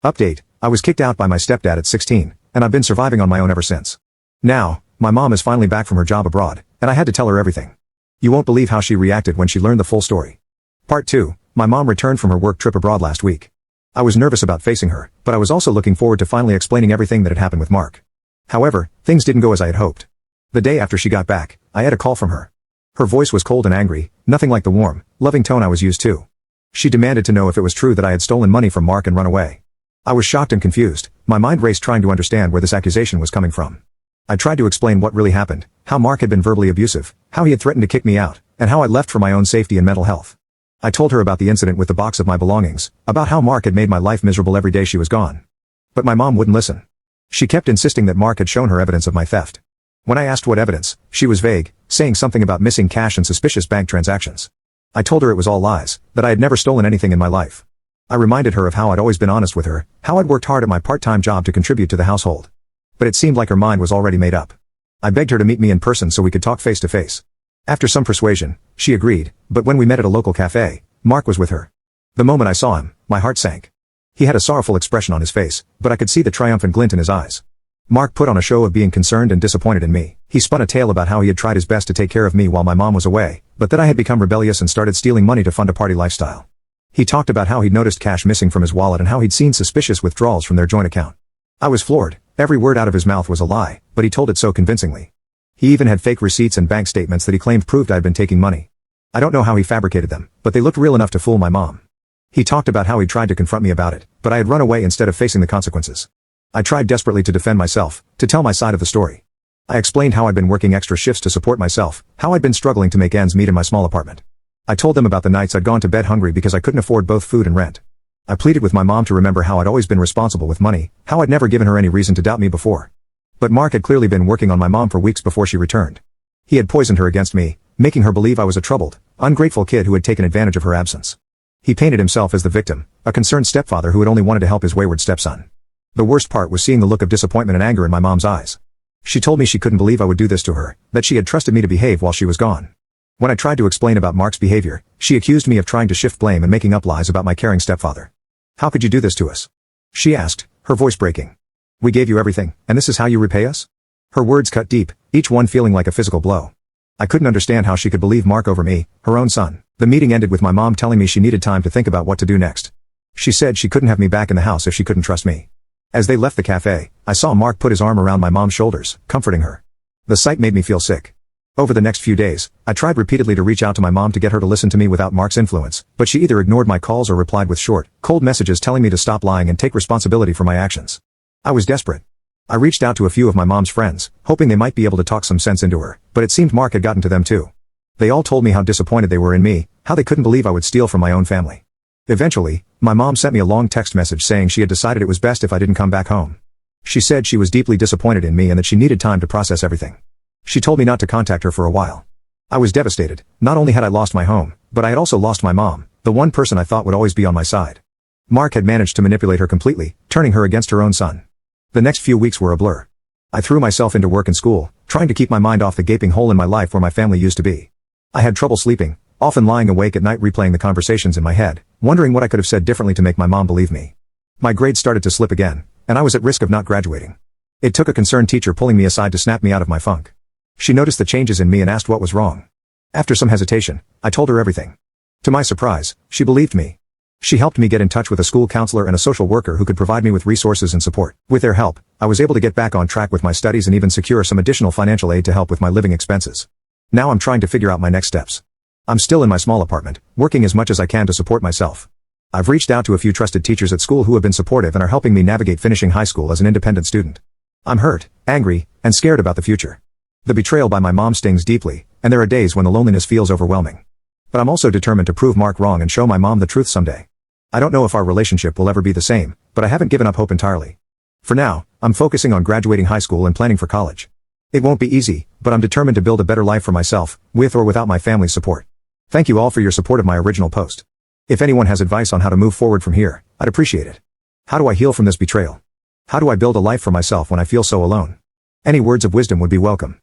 Update, I was kicked out by my stepdad at 16, and I've been surviving on my own ever since. Now, my mom is finally back from her job abroad, and I had to tell her everything. You won't believe how she reacted when she learned the full story. Part 2, my mom returned from her work trip abroad last week. I was nervous about facing her, but I was also looking forward to finally explaining everything that had happened with Mark. However, things didn't go as I had hoped. The day after she got back, I had a call from her. Her voice was cold and angry, nothing like the warm, loving tone I was used to. She demanded to know if it was true that I had stolen money from Mark and run away. I was shocked and confused, my mind raced trying to understand where this accusation was coming from. I tried to explain what really happened, how Mark had been verbally abusive, how he had threatened to kick me out, and how I'd left for my own safety and mental health. I told her about the incident with the box of my belongings, about how Mark had made my life miserable every day she was gone. But my mom wouldn't listen. She kept insisting that Mark had shown her evidence of my theft. When I asked what evidence, she was vague, saying something about missing cash and suspicious bank transactions. I told her it was all lies, that I had never stolen anything in my life. I reminded her of how I'd always been honest with her, how I'd worked hard at my part-time job to contribute to the household. But it seemed like her mind was already made up. I begged her to meet me in person so we could talk face to face. After some persuasion, she agreed, but when we met at a local cafe, Mark was with her. The moment I saw him, my heart sank. He had a sorrowful expression on his face, but I could see the triumphant glint in his eyes. Mark put on a show of being concerned and disappointed in me. He spun a tale about how he had tried his best to take care of me while my mom was away, but that I had become rebellious and started stealing money to fund a party lifestyle. He talked about how he'd noticed cash missing from his wallet and how he'd seen suspicious withdrawals from their joint account. I was floored. Every word out of his mouth was a lie, but he told it so convincingly. He even had fake receipts and bank statements that he claimed proved I'd been taking money. I don't know how he fabricated them, but they looked real enough to fool my mom. He talked about how he'd tried to confront me about it, but I had run away instead of facing the consequences. I tried desperately to defend myself, to tell my side of the story. I explained how I'd been working extra shifts to support myself, how I'd been struggling to make ends meet in my small apartment. I told them about the nights I'd gone to bed hungry because I couldn't afford both food and rent. I pleaded with my mom to remember how I'd always been responsible with money, how I'd never given her any reason to doubt me before. But Mark had clearly been working on my mom for weeks before she returned. He had poisoned her against me, making her believe I was a troubled, ungrateful kid who had taken advantage of her absence. He painted himself as the victim, a concerned stepfather who had only wanted to help his wayward stepson. The worst part was seeing the look of disappointment and anger in my mom's eyes. She told me she couldn't believe I would do this to her, that she had trusted me to behave while she was gone. When I tried to explain about Mark's behavior, she accused me of trying to shift blame and making up lies about my caring stepfather. How could you do this to us? She asked, her voice breaking. We gave you everything, and this is how you repay us? Her words cut deep, each one feeling like a physical blow. I couldn't understand how she could believe Mark over me, her own son. The meeting ended with my mom telling me she needed time to think about what to do next. She said she couldn't have me back in the house if she couldn't trust me. As they left the cafe, I saw Mark put his arm around my mom's shoulders, comforting her. The sight made me feel sick. Over the next few days, I tried repeatedly to reach out to my mom to get her to listen to me without Mark's influence, but she either ignored my calls or replied with short, cold messages telling me to stop lying and take responsibility for my actions. I was desperate. I reached out to a few of my mom's friends, hoping they might be able to talk some sense into her, but it seemed Mark had gotten to them too. They all told me how disappointed they were in me, how they couldn't believe I would steal from my own family. Eventually, my mom sent me a long text message saying she had decided it was best if I didn't come back home. She said she was deeply disappointed in me and that she needed time to process everything. She told me not to contact her for a while. I was devastated. Not only had I lost my home, but I had also lost my mom, the one person I thought would always be on my side. Mark had managed to manipulate her completely, turning her against her own son. The next few weeks were a blur. I threw myself into work and school, trying to keep my mind off the gaping hole in my life where my family used to be. I had trouble sleeping, often lying awake at night replaying the conversations in my head, wondering what I could have said differently to make my mom believe me. My grades started to slip again, and I was at risk of not graduating. It took a concerned teacher pulling me aside to snap me out of my funk. She noticed the changes in me and asked what was wrong. After some hesitation, I told her everything. To my surprise, she believed me. She helped me get in touch with a school counselor and a social worker who could provide me with resources and support. With their help, I was able to get back on track with my studies and even secure some additional financial aid to help with my living expenses. Now I'm trying to figure out my next steps. I'm still in my small apartment, working as much as I can to support myself. I've reached out to a few trusted teachers at school who have been supportive and are helping me navigate finishing high school as an independent student. I'm hurt, angry, and scared about the future. The betrayal by my mom stings deeply, and there are days when the loneliness feels overwhelming. But I'm also determined to prove Mark wrong and show my mom the truth someday. I don't know if our relationship will ever be the same, but I haven't given up hope entirely. For now, I'm focusing on graduating high school and planning for college. It won't be easy, but I'm determined to build a better life for myself, with or without my family's support. Thank you all for your support of my original post. If anyone has advice on how to move forward from here, I'd appreciate it. How do I heal from this betrayal? How do I build a life for myself when I feel so alone? Any words of wisdom would be welcome.